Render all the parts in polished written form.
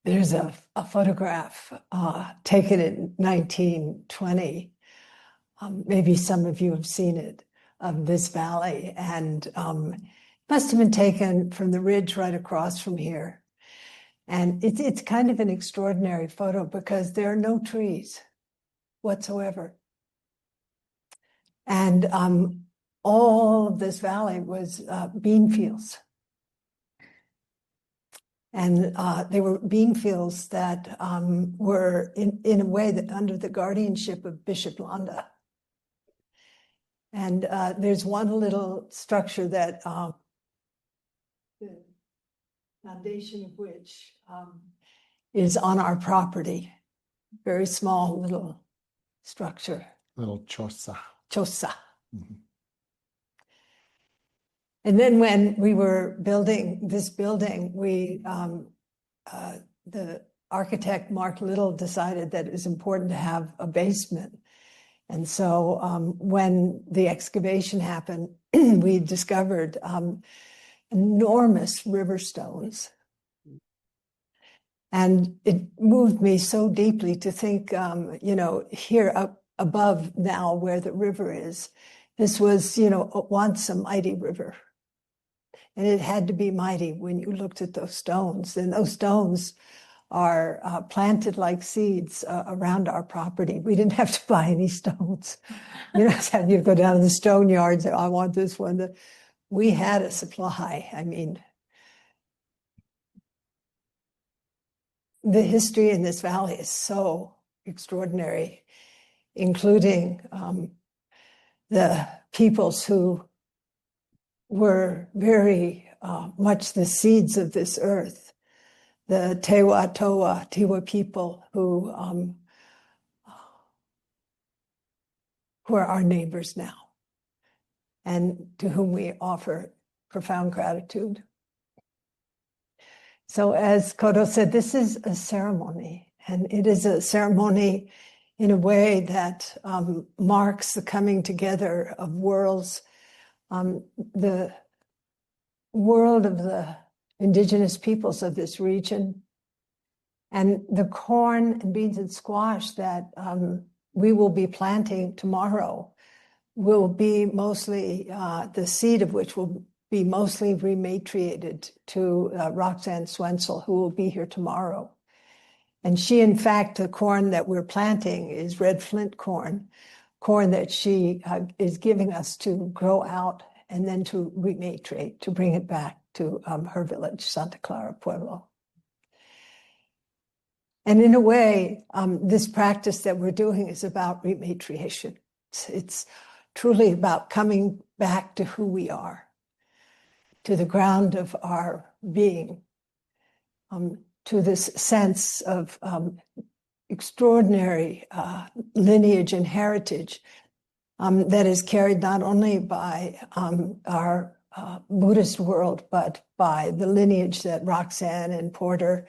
there's a photograph taken in 1920. Maybe some of you have seen it, of this valley, and must have been taken from the ridge right across from here. And it's kind of an extraordinary photo because there are no trees whatsoever. And all of this valley was bean fields. And they were bean fields that were in a way that under the guardianship of Bishop Landa. And there's one little structure that the foundation of which is on our property. Very small little structure. Little chosa. Chosa. Mm-hmm. And then when we were building this building, the architect, Mark Little, decided that it was important to have a basement. And so when the excavation happened, we discovered enormous river stones. And it moved me so deeply to think, here up above now where the river is, this was, once a mighty river. And it had to be mighty when you looked at those stones. And those stones are planted like seeds around our property. We didn't have to buy any stones. You go down to the stone yard and say, I want this one. We had a supply. I mean, the history in this valley is so extraordinary, including the peoples who were very much the seeds of this earth. The Tewa people who are our neighbors now, and to whom we offer profound gratitude. So as Keido said, this is a ceremony, and it is a ceremony in a way that marks the coming together of worlds, the world of the indigenous peoples of this region, and the corn and beans and squash that we will be planting tomorrow will be mostly, the seed of which will be mostly rematriated to Roxanne Swentzell, who will be here tomorrow. And she, in fact, the corn that we're planting is red flint corn that she is giving us to grow out and then to rematriate, to bring it back to her village, Santa Clara, Pueblo. And in a way, this practice that we're doing is about rematriation. It's truly about coming back to who we are, to the ground of our being, to this sense of extraordinary lineage and heritage that is carried not only by our Buddhist world, but by the lineage that Roxanne and Porter,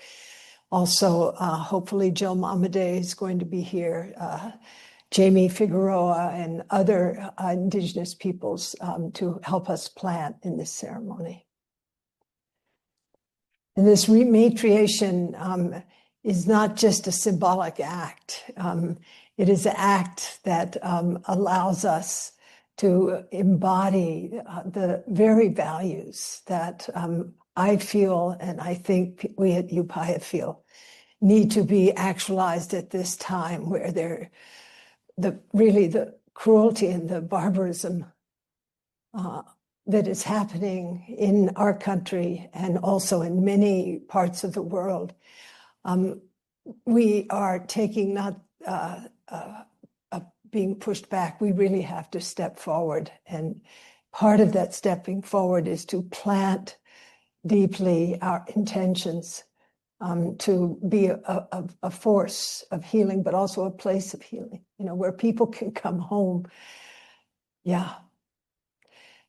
also hopefully Jill Mamadei is going to be here, Jamie Figueroa and other indigenous peoples to help us plant in this ceremony. And this rematriation is not just a symbolic act. It is an act that allows us to embody the very values that I feel, and I think we at Upaya feel, need to be actualized at this time where the cruelty and the barbarism that is happening in our country and also in many parts of the world. We are taking not being pushed back. We really have to step forward. And part of that stepping forward is to plant deeply our intentions to be a force of healing, but also a place of healing, where people can come home. Yeah.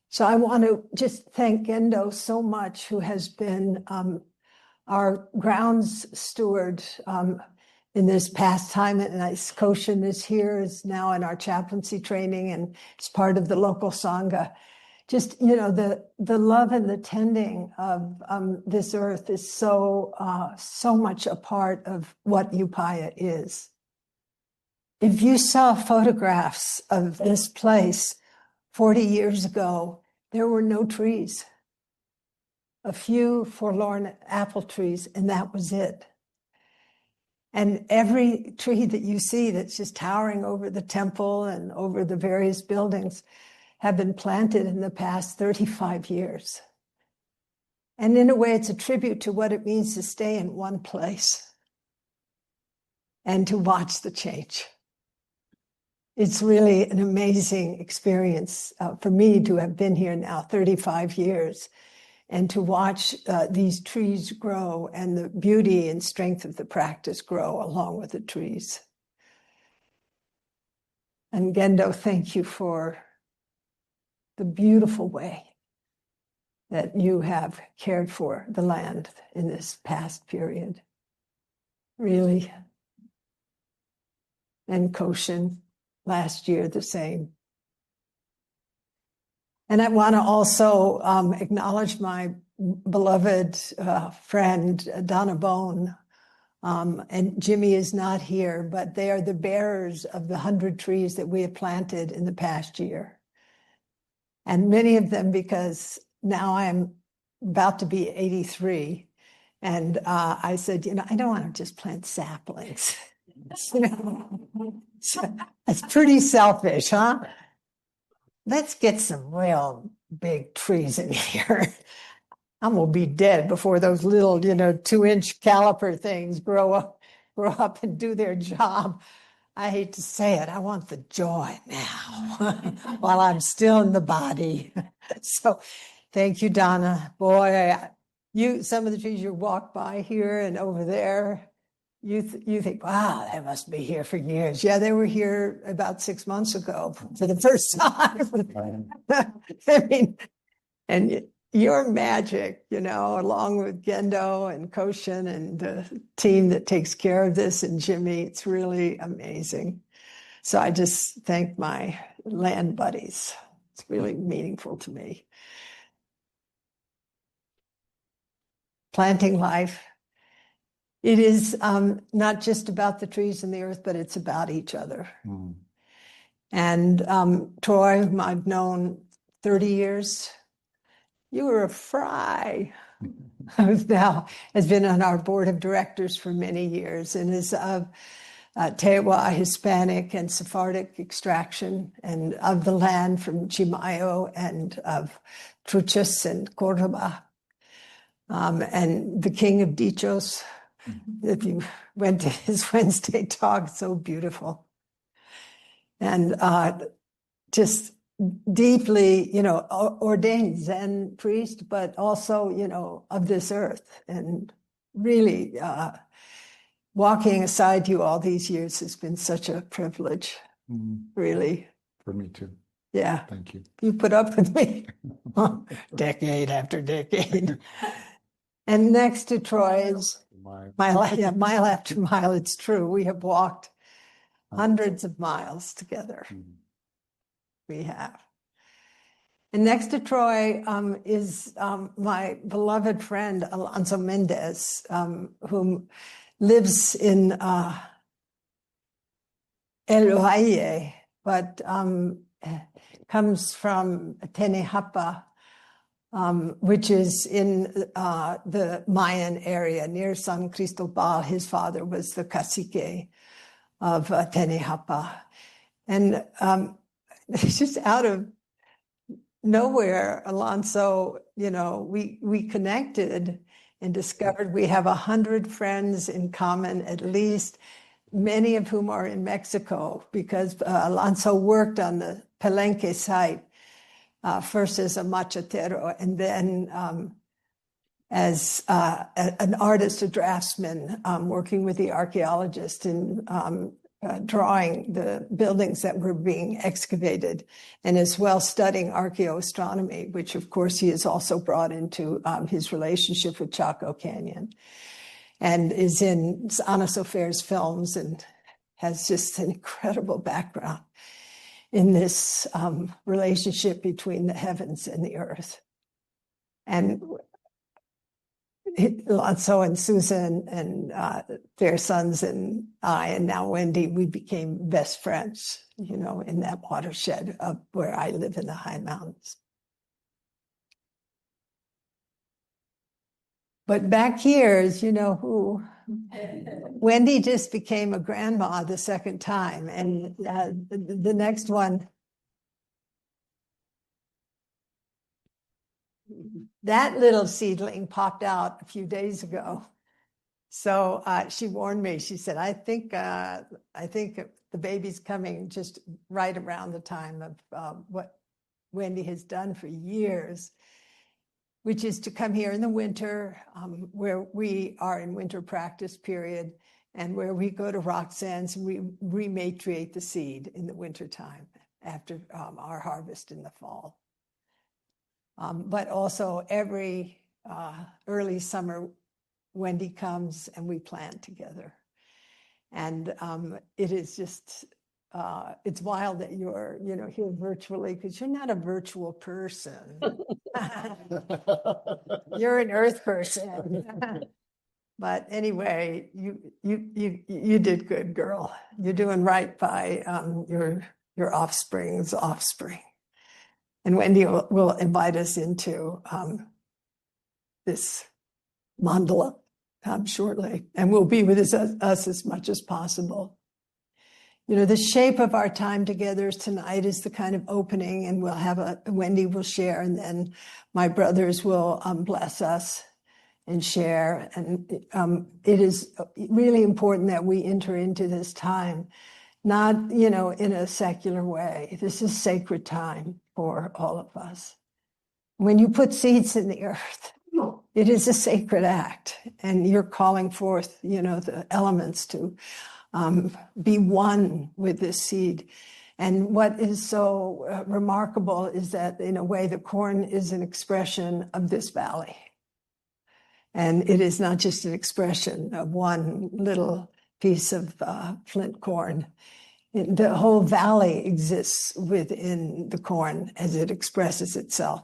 So I want to just thank Gendo so much, who has been our grounds steward in this past time. And Koshin is now in our chaplaincy training and is part of the local Sangha. just, you know, the love and the tending of this earth is so much a part of what Upaya is. If you saw photographs of this place 40 years ago, there were no trees. A few forlorn apple trees, and that was it. And every tree that you see that's just towering over the temple and over the various buildings have been planted in the past 35 years. And in a way, it's a tribute to what it means to stay in one place and to watch the change. It's really an amazing experience for me to have been here now 35 years and to watch these trees grow and the beauty and strength of the practice grow along with the trees. And Gendo, thank you for the beautiful way that you have cared for the land in this past period. Really. And Koshin, last year the same. And I want to also acknowledge my beloved friend, Donna Bone. And Jimmy is not here, but they are the bearers of the 100 trees that we have planted in the past year. And many of them, because now I'm about to be 83. And I said, you know, I don't want to just plant saplings. You know, it's pretty selfish, huh? Let's get some real big trees in here. I'm gonna be dead before those little, you know, 2-inch caliper things grow up and do their job. I hate to say it, I want the joy now while I'm still in the body. So thank you, Donna. Boy, some of the trees you walk by here and over there, you think, wow, they must be here for years. Yeah, they were here about 6 months ago for the first time. I mean, and your magic, you know, along with Gendo and Koshin and the team that takes care of this and Jimmy, it's really amazing. So I just thank my land buddies. It's really meaningful to me. Planting life. It is not just about the trees and the earth, but it's about each other. Mm. And Troy, whom I've known 30 years, you were a fry, who now has been on our board of directors for many years and is of Tewa, Hispanic and Sephardic extraction, and of the land from Chimayo and of Truchas and Cordoba, and the king of Dichos. If you went to his Wednesday talk, so beautiful. And just deeply, you know, ordained Zen priest, but also, you know, of this earth. And really walking aside you all these years has been such a privilege, really. For me too. Yeah. Thank you. You put up with me decade after decade. And next to Troy is mile after mile. It's true. We have walked hundreds of miles together. Mm-hmm. We have. And next to Troy is my beloved friend, Alonso Mendez, whom lives in El Valle, but comes from Tenehapa, which is in the Mayan area near San Cristobal. His father was the cacique of Tenehapa. And it's just out of nowhere, Alonso, you know, we connected and discovered we have 100 friends in common, at least, many of whom are in Mexico, because Alonso worked on the Palenque site, first as a machatero and then as an artist, a draftsman, working with the archaeologist in drawing the buildings that were being excavated, and as well studying archaeoastronomy, which of course he has also brought into his relationship with Chaco Canyon, and is in Ana Sofer's films and has just an incredible background. in this relationship between the heavens and the earth. And Alonso and Susan and their sons and I, and now Wendy, we became best friends, you know, in that watershed of where I live in the high mountains. But back here is, you know who? Wendy just became a grandma the second time. And the next one, that little seedling popped out a few days ago. So she warned me. She said, I think the baby's coming just right around the time of what Wendy has done for years, which is to come here in the winter, where we are in winter practice period, and where we go to Roxanne's and we rematriate the seed in the wintertime after our harvest in the fall. But also every early summer, Wendy comes and we plant together. And it is just, it's wild that you're, you know, here virtually, because you're not a virtual person. You're an earth person. But anyway, you did good, girl. You're doing right by your offspring's offspring. And Wendy will invite us into this mandala shortly, and will be with us as much as possible. You know, the shape of our time together tonight is the kind of opening, and we'll have Wendy will share, and then my brothers will bless us and share. And it is really important that we enter into this time, not, you know, in a secular way. This is sacred time for all of us. When you put seeds in the earth, it is a sacred act, and you're calling forth, you know, the elements to be one with this seed. And what is so remarkable is that, in a way, the corn is an expression of this valley. And it is not just an expression of one little piece of flint corn. The whole valley exists within the corn as it expresses itself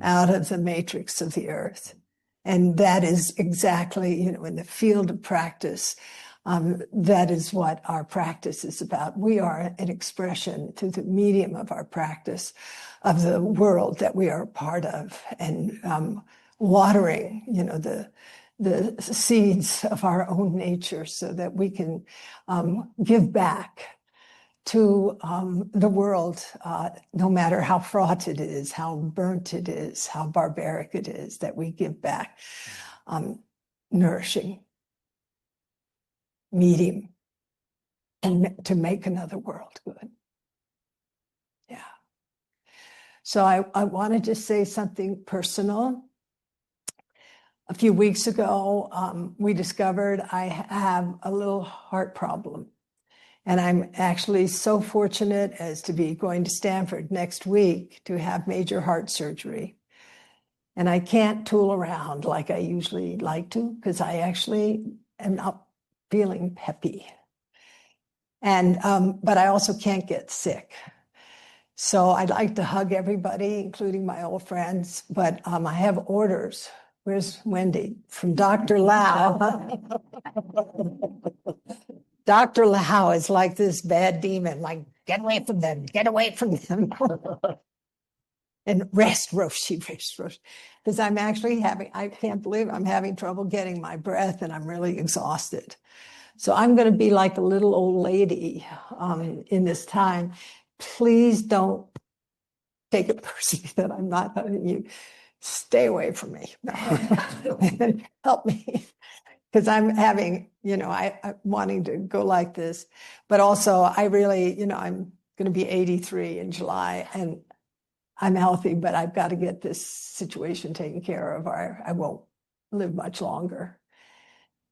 out of the matrix of the earth. And that is exactly, you know, in the field of practice, that is what our practice is about. We are an expression through the medium of our practice of the world that we are a part of, and watering, you know, the seeds of our own nature so that we can give back to the world, no matter how fraught it is, how burnt it is, how barbaric it is, that we give back nourishing medium and to make another world good. Yeah. So I want to just say something personal. A few weeks ago, we discovered I have a little heart problem. And I'm actually so fortunate as to be going to Stanford next week to have major heart surgery. And I can't tool around like I usually like to, because I actually am not feeling peppy. And but I also can't get sick. So I'd like to hug everybody, including my old friends, but I have orders. Where's Wendy? From Dr. Lau. Dr. Lau is like this bad demon, like, get away from them, get away from them. And rest, Roshi, rest, Roshi. Because I'm actually I can't believe I'm having trouble getting my breath, and I'm really exhausted. So I'm going to be like a little old lady in this time. Please don't take it personally that I'm not hugging you. Stay away from me. Help me. Because I'm having, you know, I'm wanting to go like this. But also, I really, you know, I'm going to be 83 in July, and I'm healthy, but I've got to get this situation taken care of, or I won't live much longer.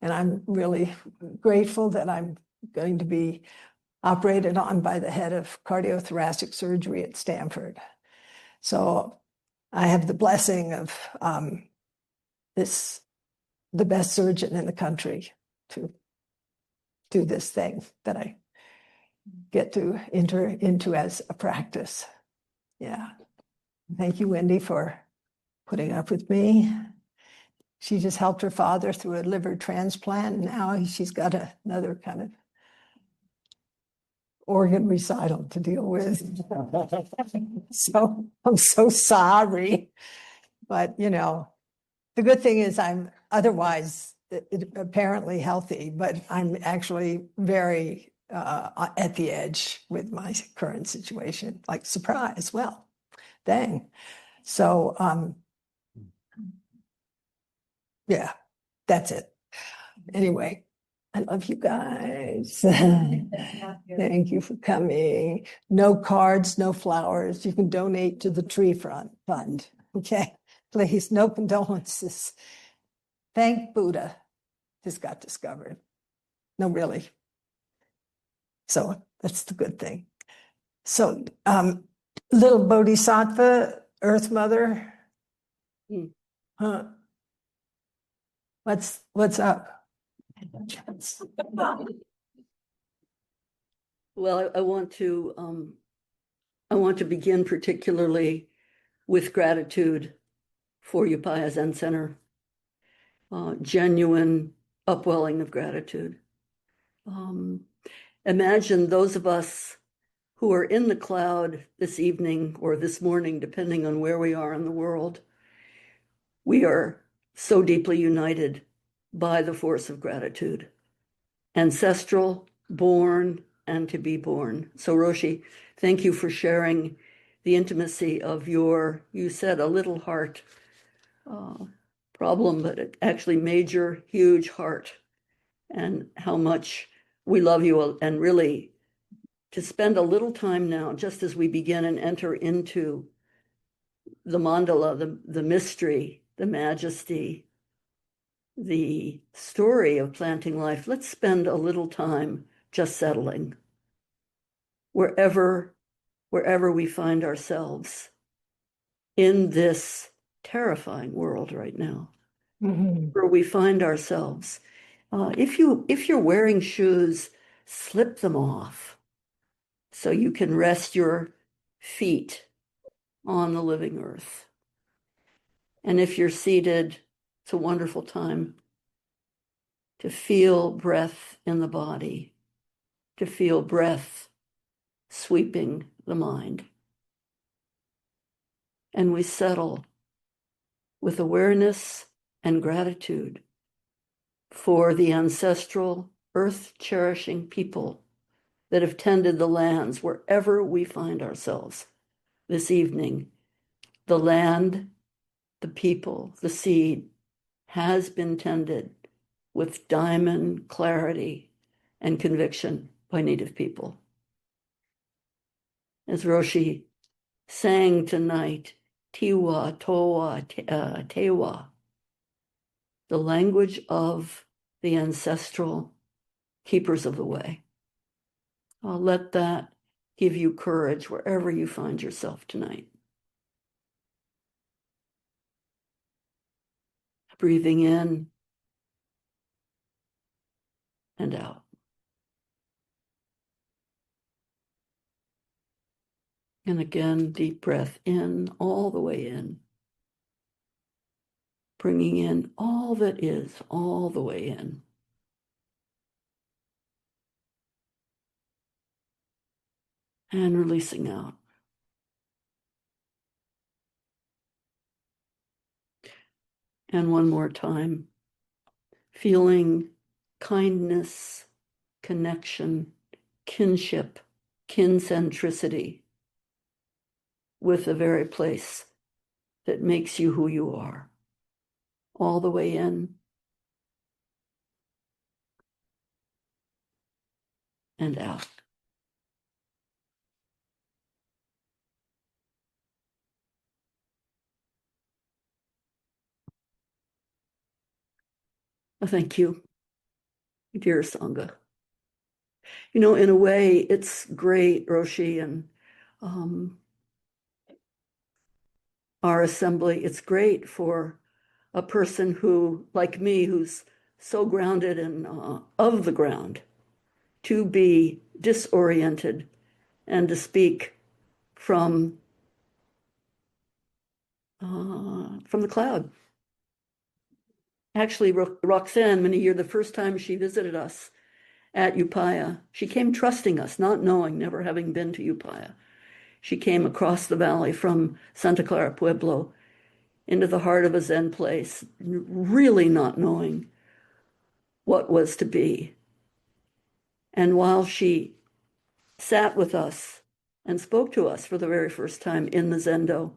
And I'm really grateful that I'm going to be operated on by the head of cardiothoracic surgery at Stanford. So I have the blessing of the best surgeon in the country to do this thing that I get to enter into as a practice. Yeah. Thank you, Wendy, for putting up with me. She just helped her father through a liver transplant, and now she's got another kind of organ recital to deal with. So I'm so sorry. But, the good thing is I'm otherwise apparently healthy, but I'm actually very at the edge with my current situation, like surprise. Well, dang. So, yeah, that's it. Anyway, I love you guys. Thank you for coming. No cards, no flowers. You can donate to the tree fund. Okay, please, no condolences. Thank Buddha this got discovered. No, really. So that's the good thing. So, little Bodhisattva, Earth Mother. Huh? What's up? Well, I want to begin particularly with gratitude for Upaya Zen Center, genuine upwelling of gratitude. Imagine those of us who are in the cloud this evening or this morning, depending on where we are in the world. We are so deeply united by the force of gratitude, ancestral, born, and to be born. So Roshi, thank you for sharing the intimacy of your, you said a little heart problem, but it actually major, huge heart, and how much we love you. And really to spend a little time now, just as we begin and enter into the mandala, the mystery, the majesty, the story of planting life, let's spend a little time just settling wherever we find ourselves in this terrifying world right now, where we find ourselves. If you're wearing shoes, slip them off so you can rest your feet on the living earth. And if you're seated, it's a wonderful time to feel breath in the body, to feel breath sweeping the mind. And we settle with awareness and gratitude for the ancestral, earth-cherishing people that have tended the lands wherever we find ourselves this evening. The land, the people, the seed has been tended with diamond clarity and conviction by Native people. As Roshi sang tonight, Tewa, Towa, Tewa, the language of the ancestral keepers of the way. I'll let that give you courage wherever you find yourself tonight. Breathing in and out. And again, deep breath in, all the way in. Bringing in all that is, all the way in. And releasing out. And one more time, feeling kindness, connection, kinship, kincentricity with the very place that makes you who you are. All the way in and out. Thank you, dear Sangha. In a way, it's great, Roshi, and our assembly, it's great for a person who, like me, who's so grounded and of the ground, to be disoriented and to speak from the cloud. Actually, Roxanne, many years, the first time she visited us at Upaya, she came trusting us, not knowing, never having been to Upaya. She came across the valley from Santa Clara, Pueblo, into the heart of a Zen place, really not knowing what was to be. And while she sat with us and spoke to us for the very first time in the Zendo,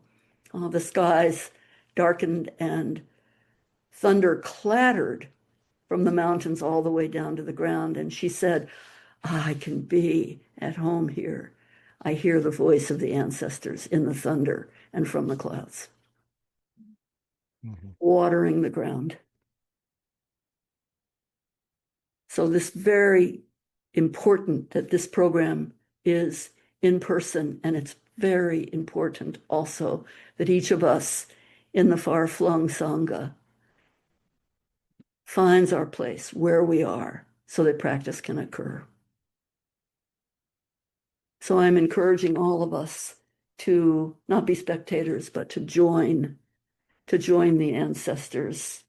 the skies darkened and thunder clattered from the mountains all the way down to the ground. And she said, I can be at home here. I hear the voice of the ancestors in the thunder and from the clouds, watering the ground. So this very important that this program is in person, and it's very important also that each of us in the far-flung Sangha finds our place where we are so that practice can occur. So I'm encouraging all of us to not be spectators, but to join the ancestors.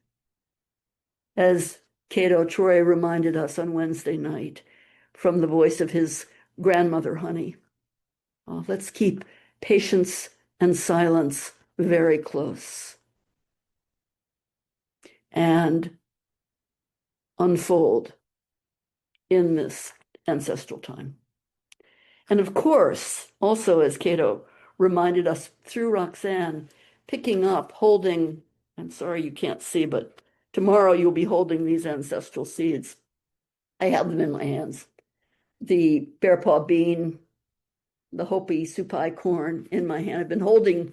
As Keido Troy reminded us on Wednesday night from the voice of his grandmother, Honey, let's keep patience and silence very close and unfold in this ancestral time. And of course, also as Keido reminded us through Roxanne, picking up, holding, I'm sorry you can't see, but tomorrow you'll be holding these ancestral seeds. I have them in my hands. The bear paw bean, the Hopi supai corn in my hand. I've been holding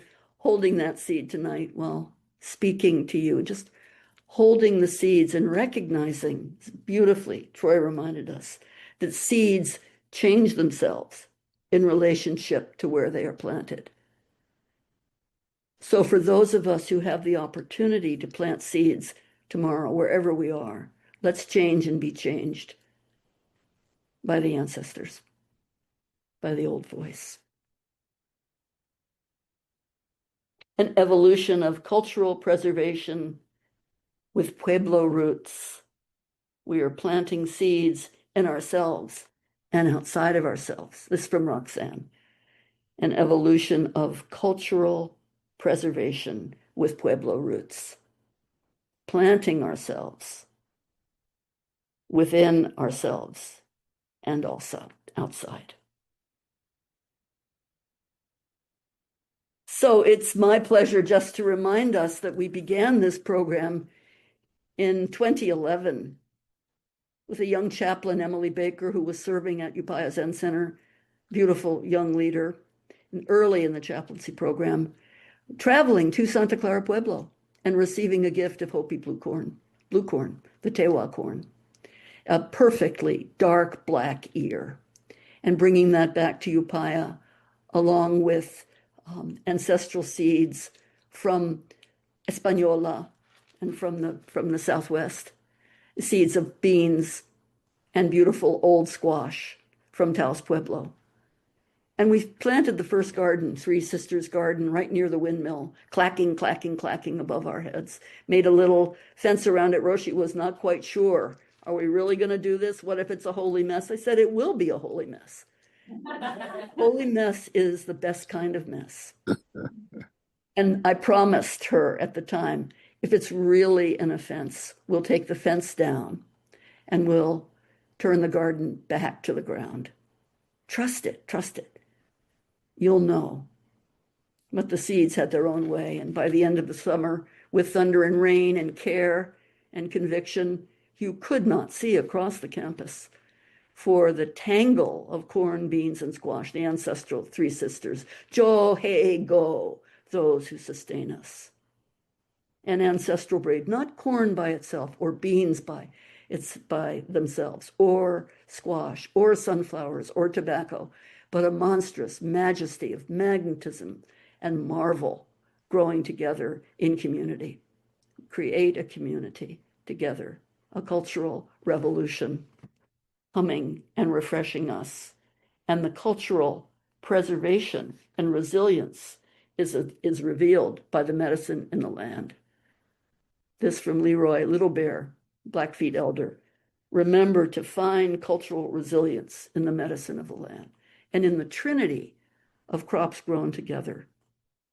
that seed tonight while speaking to you, just holding the seeds and recognizing beautifully, Troy reminded us, that seeds change themselves in relationship to where they are planted. So for those of us who have the opportunity to plant seeds tomorrow, wherever we are, let's change and be changed by the ancestors, by the old voice. An evolution of cultural preservation with Pueblo roots. We are planting seeds in ourselves and outside of ourselves. This is from Roxanne. An evolution of cultural preservation with Pueblo roots. Planting ourselves within ourselves and also outside. So it's my pleasure just to remind us that we began this program in 2011 with a young chaplain, Emily Baker, who was serving at Upaya Zen Center, beautiful young leader, early in the chaplaincy program, traveling to Santa Clara, Pueblo, and receiving a gift of Hopi blue corn, the Tewa corn, a perfectly dark black ear, and bringing that back to Upaya, along with ancestral seeds from Española and from the Southwest, seeds of beans and beautiful old squash from Taos Pueblo. And we planted the first garden, Three Sisters Garden, right near the windmill, clacking, clacking, clacking above our heads. Made a little fence around it. Roshi was not quite sure. Are we really going to do this? What if it's a holy mess? I said, it will be a holy mess. Holy mess is the best kind of mess. And I promised her at the time, if it's really an offense, we'll take the fence down and we'll turn the garden back to the ground. Trust it, trust it. You'll know. But the seeds had their own way. And by the end of the summer, with thunder and rain and care and conviction, you could not see across the campus for the tangle of corn, beans, and squash, the ancestral Three Sisters. Jo, hey, go, those who sustain us. And ancestral breed, not corn by itself or beans by themselves, or squash, or sunflowers, or tobacco, but a monstrous majesty of magnetism and marvel growing together in community. Create a community together, a cultural revolution. coming and refreshing us. And the cultural preservation and resilience is revealed by the medicine in the land. This from Leroy Little Bear, Blackfeet Elder. Remember to find cultural resilience in the medicine of the land and in the trinity of crops grown together.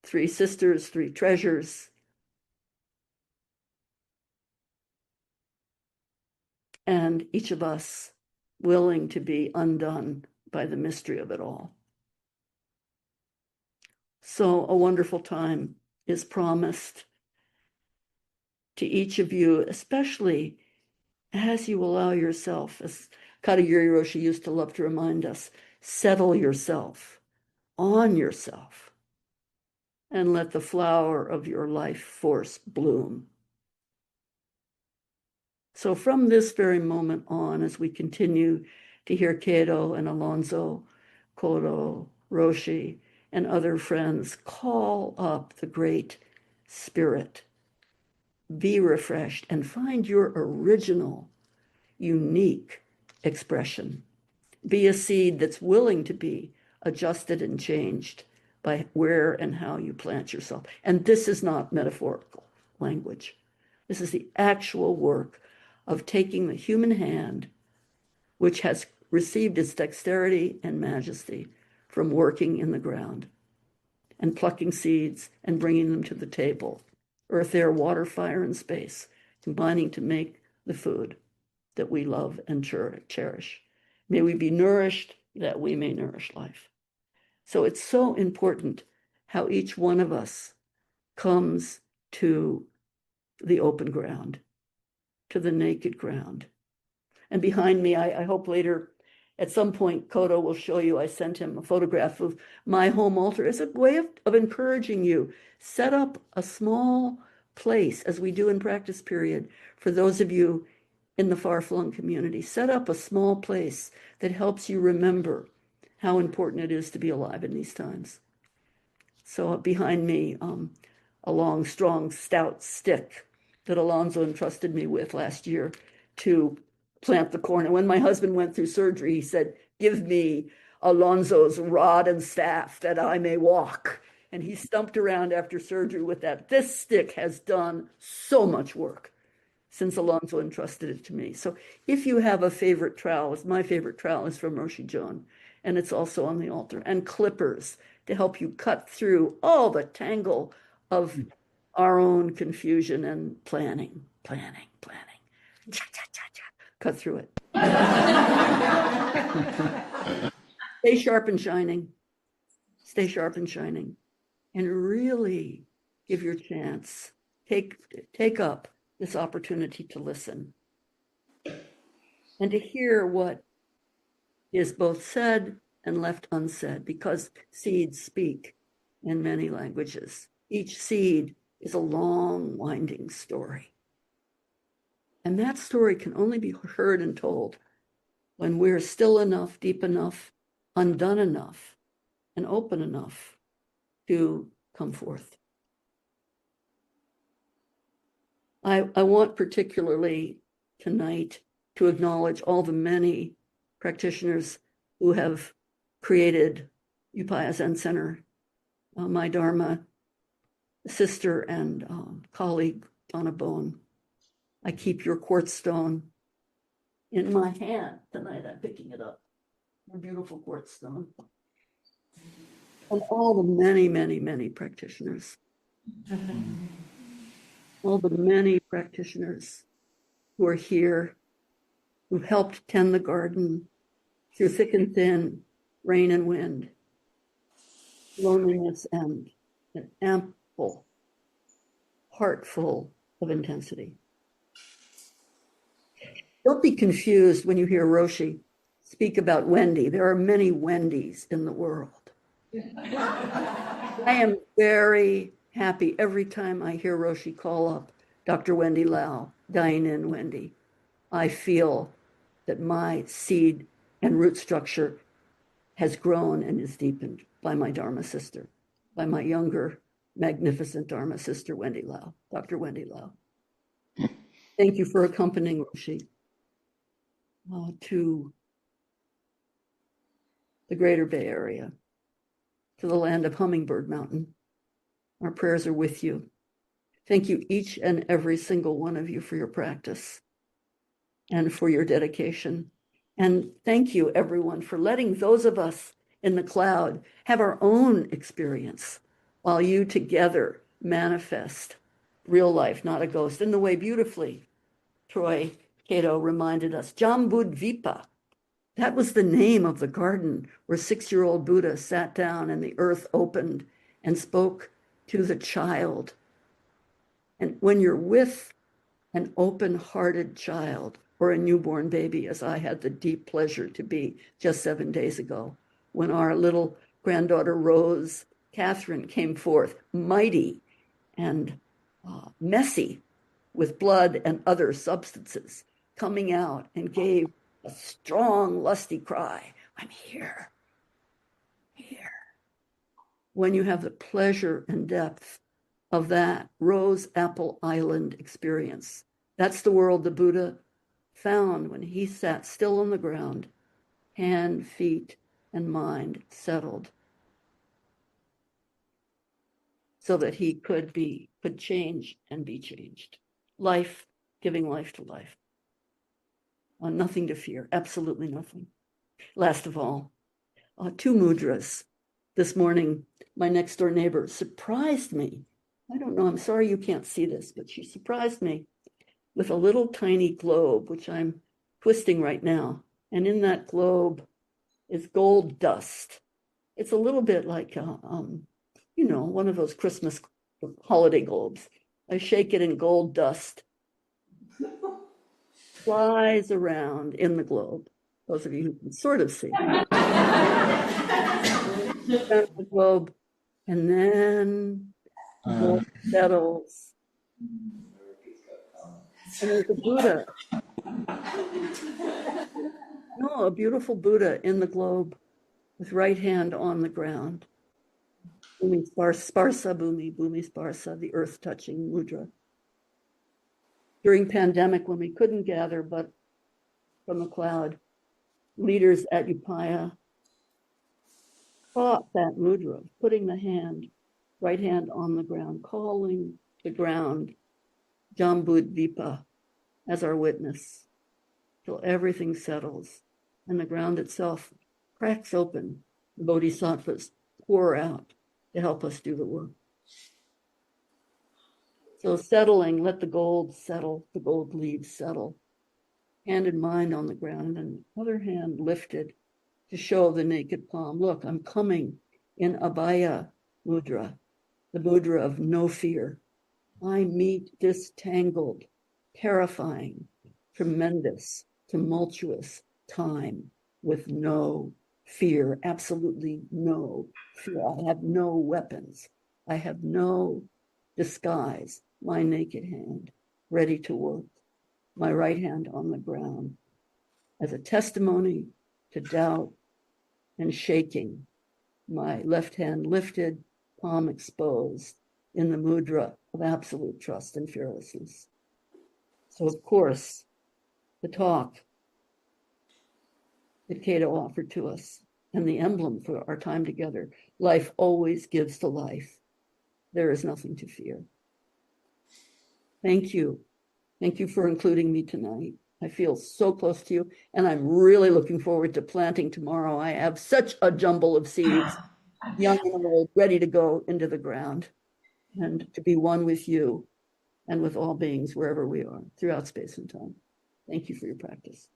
3 sisters, 3 treasures. And each of us willing to be undone by the mystery of it all. So a wonderful time is promised to each of you, especially as you allow yourself, as Katagiri Roshi used to love to remind us, settle yourself on yourself and let the flower of your life force bloom. So from this very moment on, as we continue to hear Keido and Alonso, Kodo, Roshi, and other friends call up the Great Spirit, be refreshed and find your original, unique expression. Be a seed that's willing to be adjusted and changed by where and how you plant yourself. And this is not metaphorical language. This is the actual work of taking the human hand, which has received its dexterity and majesty from working in the ground and plucking seeds and bringing them to the table. Earth, air, water, fire, and space, combining to make the food that we love and cherish. May we be nourished that we may nourish life. So it's so important how each one of us comes to the open ground, to the naked ground. And behind me, I hope later, at some point, Kodo will show you, I sent him a photograph of my home altar as a way of encouraging you. Set up a small place, as we do in practice period, for those of you in the far-flung community. Set up a small place that helps you remember how important it is to be alive in these times. So behind me, a long, strong, stout stick that Alonso entrusted me with last year to plant the corn. And when my husband went through surgery, he said, "Give me Alonso's rod and staff that I may walk." And he stumped around after surgery with that. This stick has done so much work since Alonso entrusted it to me. So if you have a favorite trowel, my favorite trowel is from Roshi Joan, and it's also on the altar, and clippers to help you cut through all the tangle of our own confusion and planning. Cha, cha, cha, cha. Cut through it. Stay sharp and shining. Stay sharp and shining. And really give your chance. Take up this opportunity to listen and to hear what is both said and left unsaid, because seeds speak in many languages. Each seed is a long, winding story. And that story can only be heard and told when we're still enough, deep enough, undone enough, and open enough to come forth. I want particularly tonight to acknowledge all the many practitioners who have created Upaya Zen Center. My Dharma sister and colleague, Donna Bone. I keep your quartz stone in my hand tonight. I'm picking it up. A beautiful quartz stone. And all the many, many, many practitioners. All the many practitioners who are here, who helped tend the garden through thick and thin, rain and wind, loneliness and an ample heart full of intensity. Don't be confused when you hear Roshi speak about Wendy. There are many Wendys in the world. I am very happy every time I hear Roshi call up Dr. Wendy Lau, Diane Wendy. I feel that my seed and root structure has grown and is deepened by my Dharma sister, by my younger, magnificent Dharma sister, Wendy Lau, Dr. Wendy Lau. Thank you for accompanying Roshi to the greater Bay Area, to the land of Hummingbird Mountain. Our prayers are with you. Thank you, each and every single one of you, for your practice and for your dedication. And thank you, everyone, for letting those of us in the cloud have our own experience while you together manifest real life, not a ghost, in the way beautifully Troy Keido reminded us. Jambudvipa, that was the name of the garden where 6-year-old Buddha sat down and the earth opened and spoke to the child. And when you're with an open-hearted child or a newborn baby, as I had the deep pleasure to be just 7 days ago, when our little granddaughter Rose Catherine came forth, mighty and messy with blood and other substances, coming out and gave a strong, lusty cry, I'm here, here. When you have the pleasure and depth of that Rose Apple Island experience, that's the world the Buddha found when he sat still on the ground, hand, feet, and mind settled, so that he could change and be changed. Life, giving life to life. Nothing to fear, absolutely nothing. Last of all, 2 mudras. This morning, my next door neighbor surprised me. I don't know, I'm sorry you can't see this, but she surprised me with a little tiny globe, which I'm twisting right now. And in that globe is gold dust. It's a little bit like, one of those Christmas holiday globes. I shake it and gold dust flies around in the globe. Those of you who can sort of see. The globe, and then the globe settles. And there's a Buddha. No, a beautiful Buddha in the globe with right hand on the ground. Bhumi sparsa bhumi, bhumi sparsa, the earth touching mudra. During pandemic, when we couldn't gather but from the cloud, leaders at Upaya taught that mudra, putting the right hand on the ground, calling the ground Jambudvipa as our witness, till everything settles and the ground itself cracks open. The bodhisattvas pour out to help us do the work. So settling, let the gold settle, the gold leaves settle. Hand and mind on the ground, and the other hand lifted to show the naked palm. Look, I'm coming in Abhaya mudra, the mudra of no fear. I meet this tangled, terrifying, tremendous, tumultuous time with no fear, absolutely no fear. I have no weapons. I have no disguise. My naked hand, ready to work. My right hand on the ground as a testimony to doubt and shaking. My left hand lifted, palm exposed in the mudra of absolute trust and fearlessness. So, of course, the talk that Keido offered to us and the emblem for our time together, life always gives to life. There is nothing to fear. Thank you. Thank you for including me tonight. I feel so close to you, and I'm really looking forward to planting tomorrow. I have such a jumble of seeds, young and old, ready to go into the ground and to be one with you and with all beings wherever we are throughout space and time. Thank you for your practice.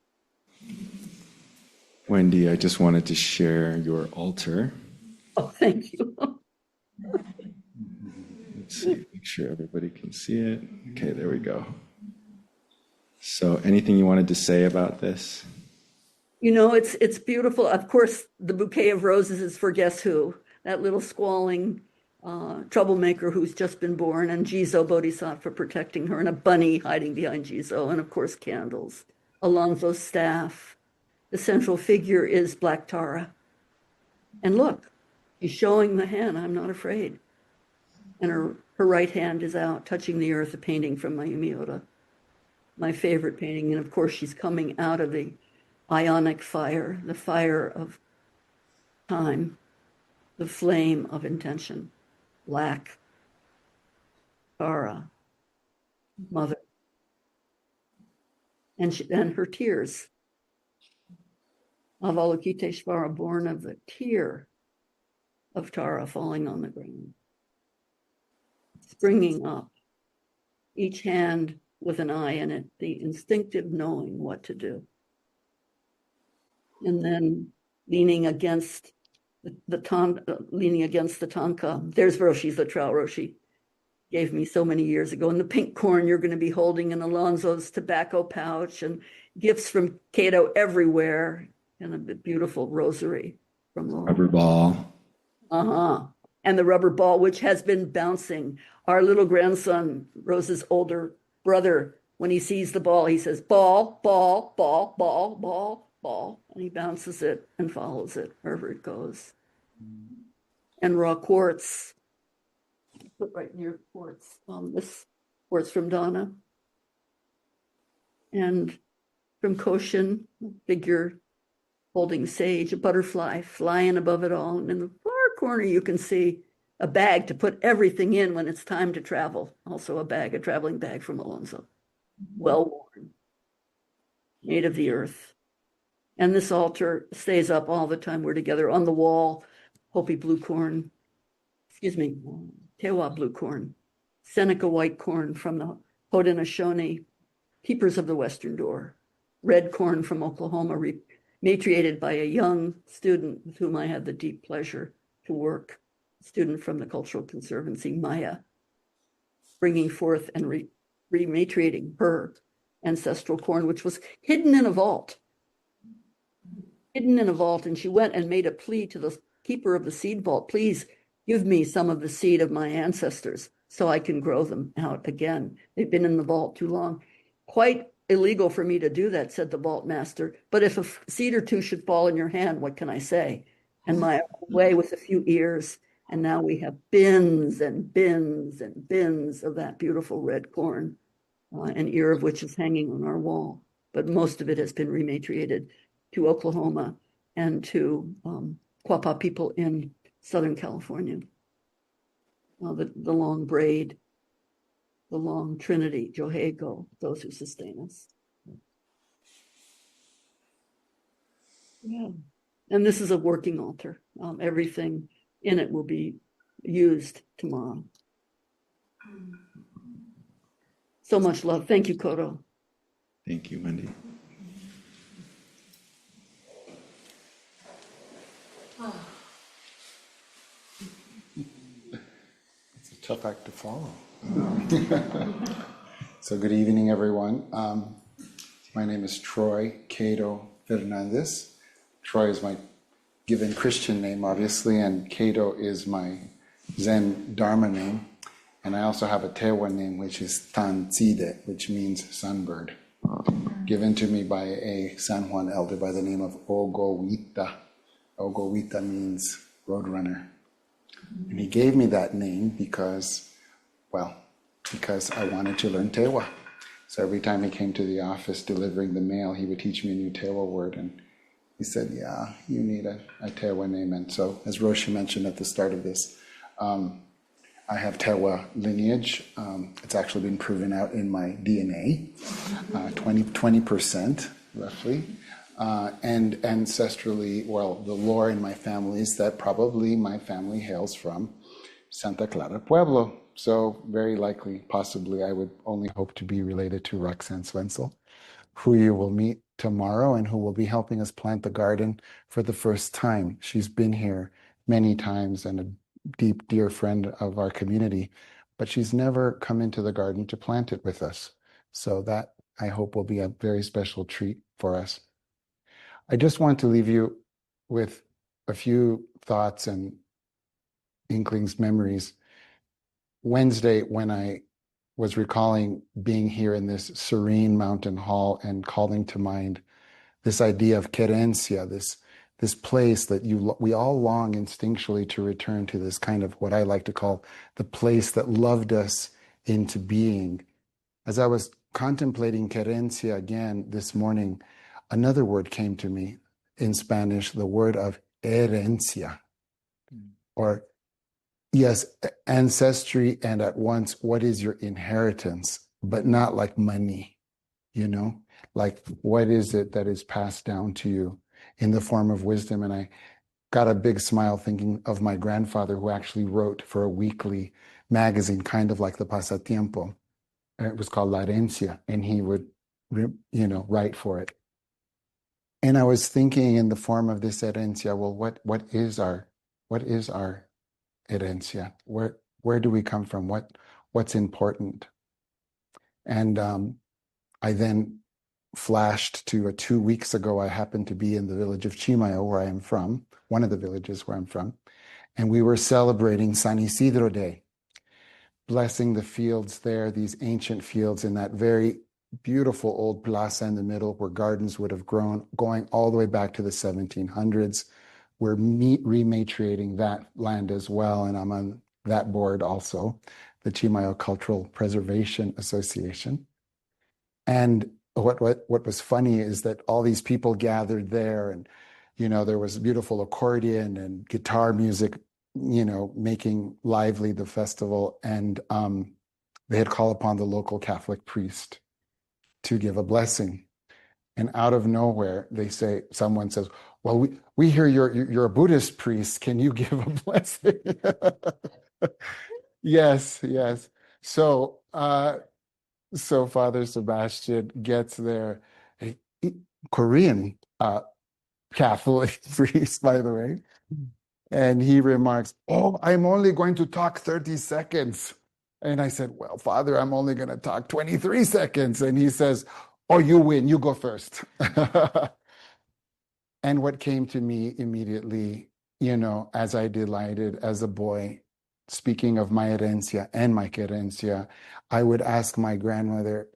Wendy, I just wanted to share your altar. Oh, thank you. Let's see, make sure everybody can see it. Okay, there we go. So anything you wanted to say about this? You know, it's beautiful. Of course, the bouquet of roses is for guess who? That little squalling troublemaker who's just been born, and Jizo Bodhisattva protecting her, and a bunny hiding behind Jizo, and of course candles. Alonso's staff. The central figure is Black Tara. And look, she's showing the hand, I'm not afraid. And her right hand is out, touching the earth, a painting from Mayumi Oda, my favorite painting. And of course, she's coming out of the ionic fire, the fire of time, the flame of intention, black, Clara, mother, and her tears. Avalokiteshvara, born of the tear of Tara falling on the ground, springing up, each hand with an eye in it, the instinctive knowing what to do. And then leaning against the tanka. There's Roshi, the trout Roshi gave me so many years ago. And the pink corn you're going to be holding in Alonso's tobacco pouch, and gifts from Keido everywhere, and a beautiful rosary from Laura. Rubber ball. And the rubber ball, which has been bouncing. Our little grandson, Rose's older brother, when he sees the ball, he says, ball, ball, ball, ball, ball, ball. And he bounces it and follows it wherever it goes. And raw quartz, put right near the quartz. This quartz from Donna. And from Koshin, figure holding sage, a butterfly flying above it all. And in the far corner, you can see a bag to put everything in when it's time to travel. Also a traveling bag from Alonso. Well worn, made of the earth. And this altar stays up all the time we're together. On the wall, Hopi blue corn, Tewa blue corn, Seneca white corn from the Haudenosaunee, keepers of the Western Door, red corn from Oklahoma, matriated by a young student with whom I had the deep pleasure to work, a student from the Cultural Conservancy, Maya, bringing forth and rematriating her ancestral corn, which was hidden in a vault. And she went and made a plea to the keeper of the seed vault, please give me some of the seed of my ancestors so I can grow them out again. They've been in the vault too long. Quite illegal for me to do that, said the vault master. But if a seed or two should fall in your hand, what can I say? And my way with a few ears. And now we have bins and bins and bins of that beautiful red corn, an ear of which is hanging on our wall. But most of it has been rematriated to Oklahoma and to Quapaw people in Southern California. The long braid, the long trinity, Johego, those who sustain us. Yeah. And this is a working altar. Everything in it will be used tomorrow. So much love. Thank you, Kodo. Thank you, Wendy. It's a tough act to follow. So good evening, everyone. My name is Troy Keido Fernandez. Troy is my given Christian name, obviously, and Keido is my Zen Dharma name. And I also have a Tewa name, which is Tanside, which means sunbird, given to me by a San Juan elder by the name of Ogowita. Ogowita means roadrunner. And he gave me that name because I wanted to learn Tewa. So every time he came to the office delivering the mail, he would teach me a new Tewa word. And he said, yeah, you need a Tewa name. And so, as Roshi mentioned at the start of this, I have Tewa lineage. It's actually been proven out in my DNA, 20% roughly. And ancestrally, the lore in my family is that probably my family hails from Santa Clara, Pueblo. So very likely, possibly, I would only hope to be related to Roxanne Swentzell, who you will meet tomorrow and who will be helping us plant the garden for the first time. She's been here many times and a deep, dear friend of our community, but she's never come into the garden to plant it with us. So that, I hope, will be a very special treat for us. I just want to leave you with a few thoughts and inklings, memories. Wednesday, when I was recalling being here in this serene mountain hall and calling to mind this idea of querencia, this place that we all long instinctually to return to, this kind of what I like to call the place that loved us into being. As I was contemplating querencia again this morning, another word came to me in Spanish, the word of herencia, or yes, ancestry, and at once, what is your inheritance, but not like money, like what is it that is passed down to you in the form of wisdom. And I got a big smile thinking of my grandfather, who actually wrote for a weekly magazine, kind of like the Pasatiempo. And it was called La Herencia, and he would, write for it. And I was thinking in the form of this herencia, well, what is our herencia? Where do we come from? What's important? And I then flashed to 2 weeks ago. I happened to be in the village of Chimayo, where I am from, one of the villages where I'm from, and we were celebrating San Isidro Day, blessing the fields there, these ancient fields in that very beautiful old plaza in the middle where gardens would have grown, going all the way back to the 1700s. We're rematriating that land as well, and I'm on that board also, the Chimayo Cultural Preservation Association. And what was funny is that all these people gathered there, and there was beautiful accordion and guitar music, making lively the festival. And they had called upon the local Catholic priest to give a blessing. And out of nowhere, someone says, well, we hear you're a Buddhist priest. Can you give a blessing? Yes. So Father Sebastian gets there, a Korean Catholic priest, by the way, and he remarks, "Oh, I'm only going to talk 30 seconds." And I said, "Well, Father, I'm only going to talk 23 seconds." And he says, "Oh, you win. You go first." And what came to me immediately, as I delighted as a boy, speaking of my herencia and my querencia, I would ask my grandmother,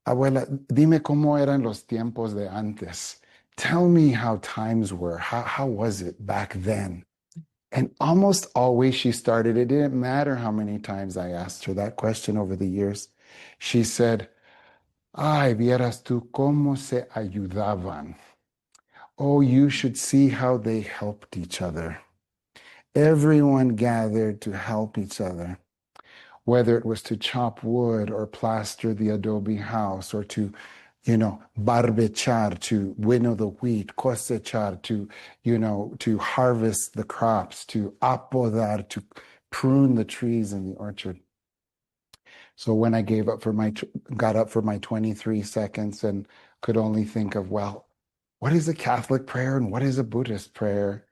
"Abuela, dime cómo eran los tiempos de antes. Tell me how times were. How was it back then?" And almost always she started, it didn't matter how many times I asked her that question over the years. She said, "Ay, vieras tú cómo se ayudaban. Oh, you should see how they helped each other. Everyone gathered to help each other, whether it was to chop wood or plaster the adobe house, or to, barbechar, to winnow the wheat, cosechar, to harvest the crops, to apodar, to prune the trees in the orchard." So when I got up for my 23 seconds and could only think of, well, what is a Catholic prayer and what is a Buddhist prayer?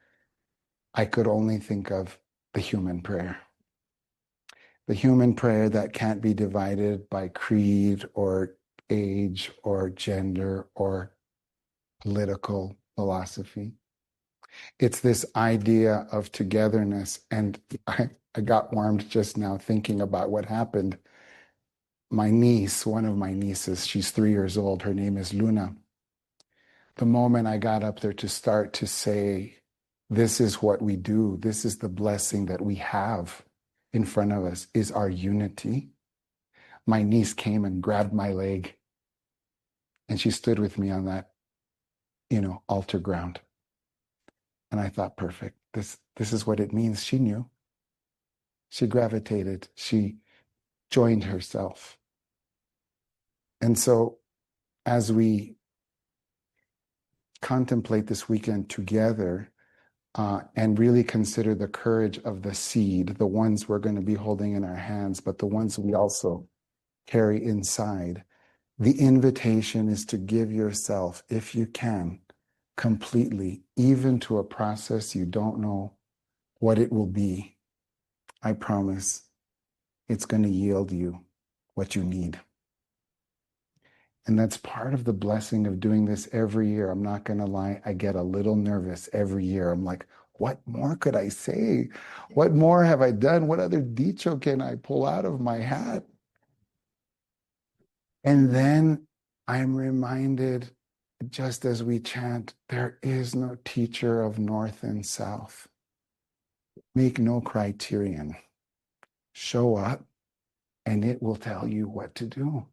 I could only think of the human prayer. The human prayer that can't be divided by creed or age or gender or political philosophy. It's this idea of togetherness. And I got warmed just now thinking about what happened. My niece, one of my nieces, she's 3 years old. Her name is Luna. The moment I got up there to start to say, this is what we do, this is the blessing that we have in front of us, is our unity. My niece came and grabbed my leg, and she stood with me on that, altar ground. And I thought, perfect. This is what it means. She knew. She gravitated. She joined herself. And so as we contemplate this weekend together, and really consider the courage of the seed, the ones we're going to be holding in our hands, but the ones we also carry inside. The invitation is to give yourself, if you can, completely, even to a process you don't know what it will be. I promise it's going to yield you what you need. And that's part of the blessing of doing this every year. I'm not going to lie, I get a little nervous every year. I'm like, what more could I say? What more have I done? What other dicho can I pull out of my hat? And then I'm reminded, just as we chant, there is no teacher of north and south. Make no criterion. Show up and it will tell you what to do.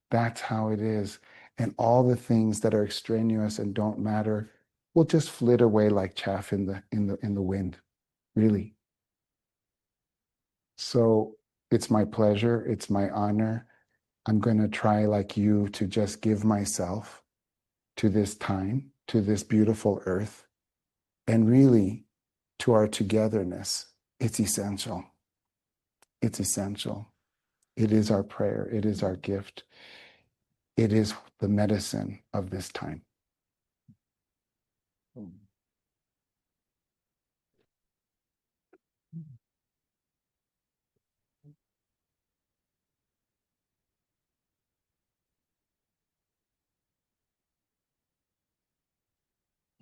That's how it is. And all the things that are extraneous and don't matter will just flit away like chaff in the wind, really. So it's my pleasure, it's my honor. I'm going to try, like you, to just give myself to this time, to this beautiful earth, and really to our togetherness. It's essential. It's essential. It is our prayer. It is our gift. It is the medicine of this time.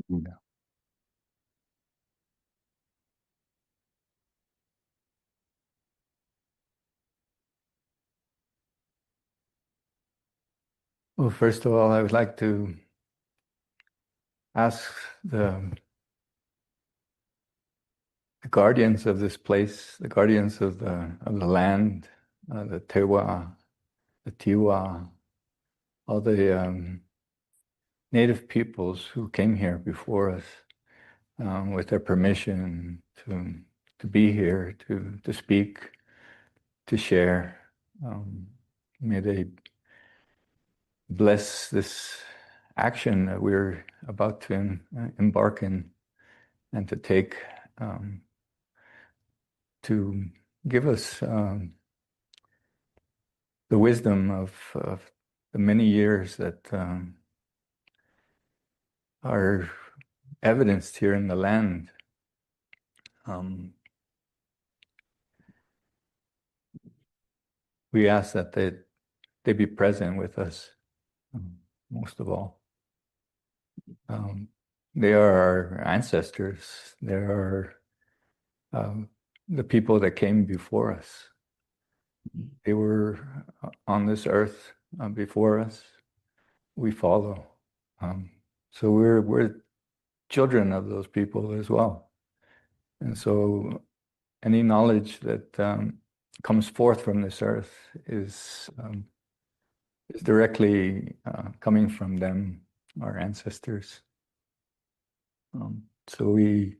Yeah. Well, first of all, I would like to ask the guardians of this place, the guardians of the land, the Tewa, the Tewa, all the native peoples who came here before us, with their permission to be here, to speak, to share. May they bless this action that we're about to embark in and to take, to give us the wisdom of the many years that are evidenced here in the land. We ask that they be present with us, most of all. They are our ancestors. They are the people that came before us. They were on this earth before us. We follow. So we're children of those people as well. And so any knowledge that comes forth from this earth is directly coming from them, our ancestors. So we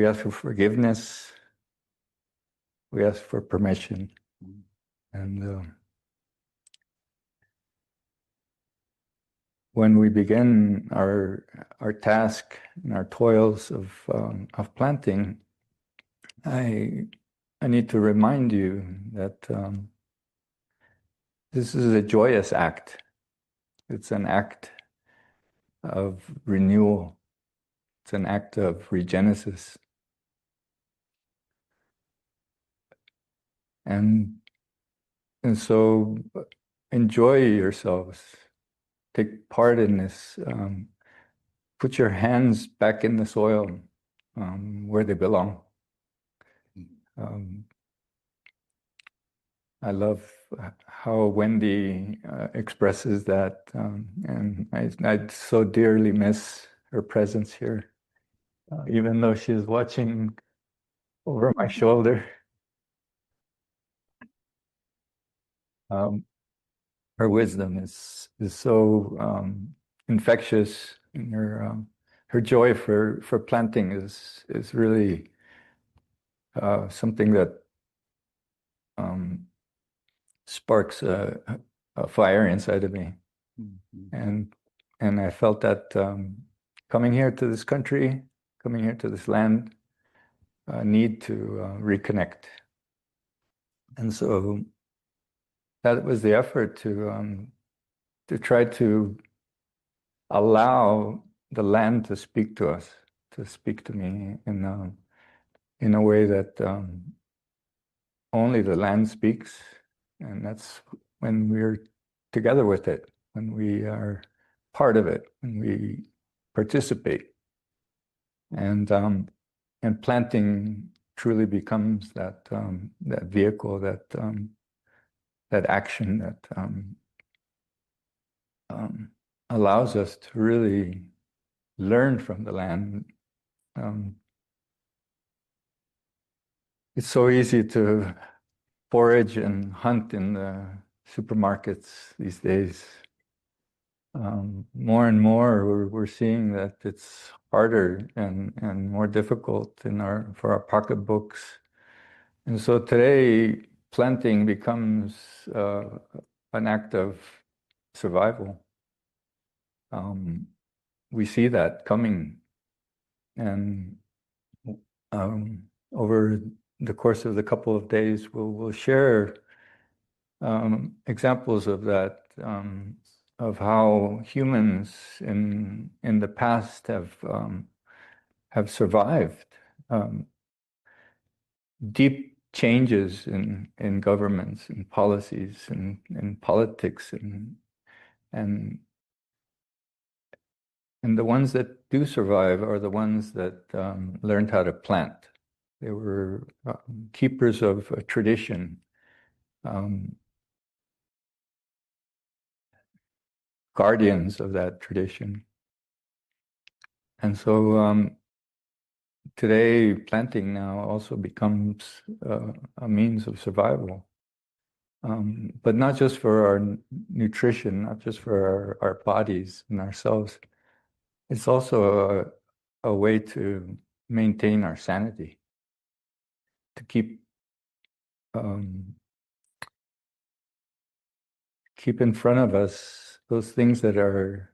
ask for forgiveness. We ask for permission, and when we begin our task and our toils of planting, I need to remind you that this is a joyous act. It's an act of renewal. It's an act of regenesis. And so enjoy yourselves. Take part in this. Put your hands back in the soil where they belong. I love how Wendy expresses that, and I so dearly miss her presence here, even though she's watching over my shoulder. Her wisdom is so infectious, and her joy for planting is really something that sparks a fire inside of me. Mm-hmm. And I felt that coming here to this country, coming here to this land, need to reconnect. And so that was the effort to try to allow the land to speak to us, to speak to me in a way that only the land speaks, and that's when we're together with it, when we are part of it, when we participate, and planting truly becomes that vehicle, that action that allows us to really learn from the land. It's so easy to forage and hunt in the supermarkets these days. more and more we're seeing that it's harder and more difficult for our pocketbooks. And so today, planting becomes an act of survival. We see that coming, and over the course of the couple of days, we'll share examples of that, of how humans in the past have survived deep changes in governments and policies and in politics and the ones that do survive are the ones that learned how to plant. They were keepers of a tradition, guardians of that tradition. And so today, planting now also becomes a means of survival. But not just for our nutrition, not just for our bodies and ourselves. It's also a way to maintain our sanity, to keep in front of us those things that are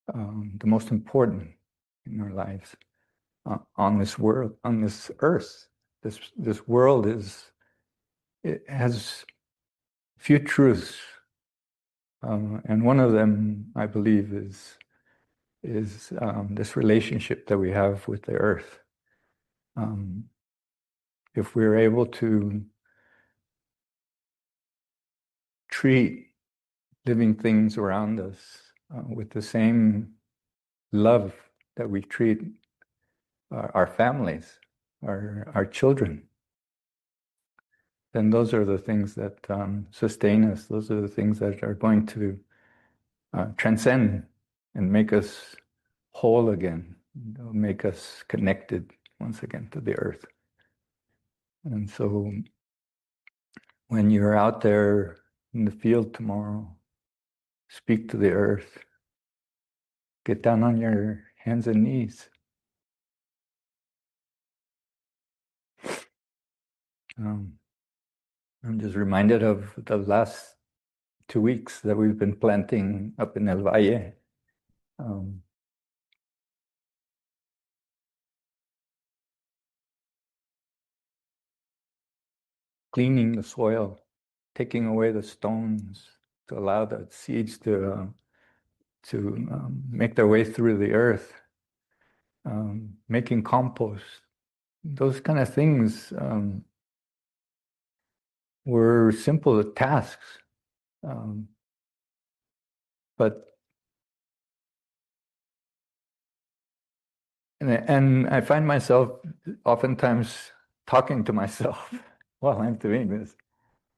the most important in our lives on this world, on this earth. This world has few truths, and one of them, I believe, is this relationship that we have with the earth. If we're able to treat living things around us with the same love that we treat our families, our children, then those are the things that sustain us. Those are the things that are going to transcend and make us whole again, make us connected once again to the earth. And so when you're out there in the field tomorrow, speak to the earth, get down on your hands and knees. I'm just reminded of the last 2 weeks that we've been planting up in El Valle. Cleaning the soil, taking away the stones to allow the seeds to make their way through the earth, making compost. Those kind of things were simple tasks, but and I find myself oftentimes talking to myself while I'm doing this.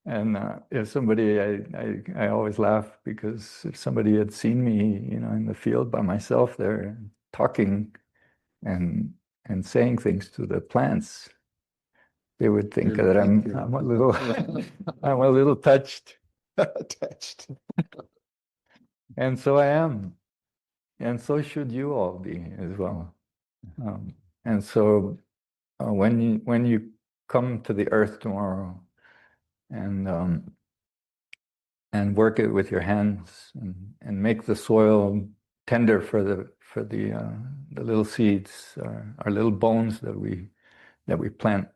And if somebody, I always laugh, because if somebody had seen me, in the field by myself there, talking and saying things to the plants, they would think that I'm a little, I'm a little touched. Touched. And so I am, and so should you all be as well. And so when you come to the earth tomorrow, and work it with your hands, and make the soil tender for the little seeds, our little bones that we plant.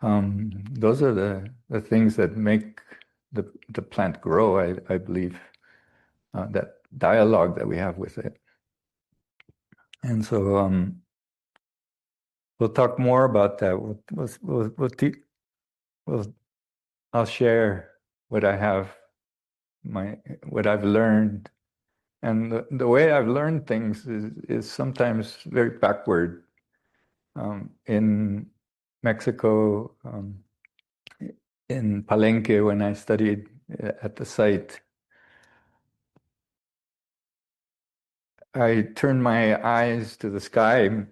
Those are the things that make the plant grow, I believe, that dialogue that we have with it. And so we'll talk more about that. I'll share what I have, what I've learned. And the way I've learned things is sometimes very backward. In Mexico, in Palenque, when I studied at the site, I turned my eyes to the sky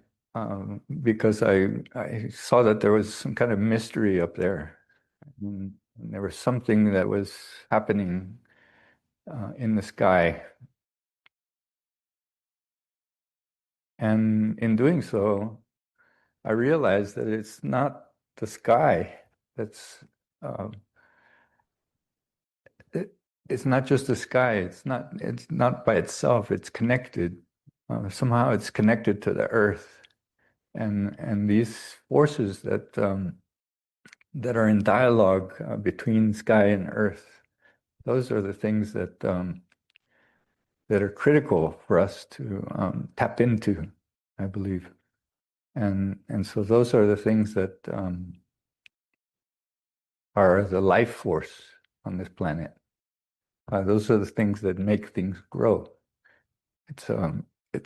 because I saw that there was some kind of mystery up there. And there was something that was happening in the sky. And in doing so, I realized that it's not the sky that's it's not just the sky. It's not by itself. It's connected. Somehow it's connected to the earth, and these forces that that are in dialogue between sky and earth. Those are the things that that are critical for us to tap into, I believe, and so those are the things that are the life force on this planet. Those are the things that make things grow. It's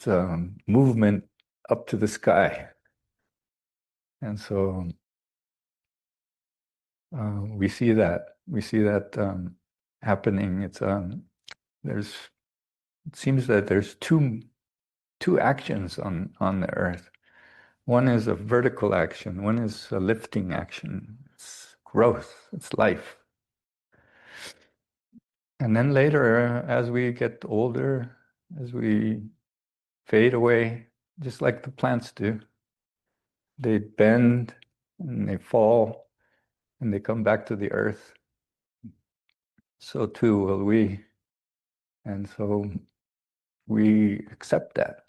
a movement up to the sky, and so we see that happening. It's it seems that there's two actions on the earth. One is a vertical action. One is a lifting action. It's growth. It's life. And then later, as we get older, as we fade away, just like the plants do, they bend and they fall and they come back to the earth. So too will we. And so we accept that.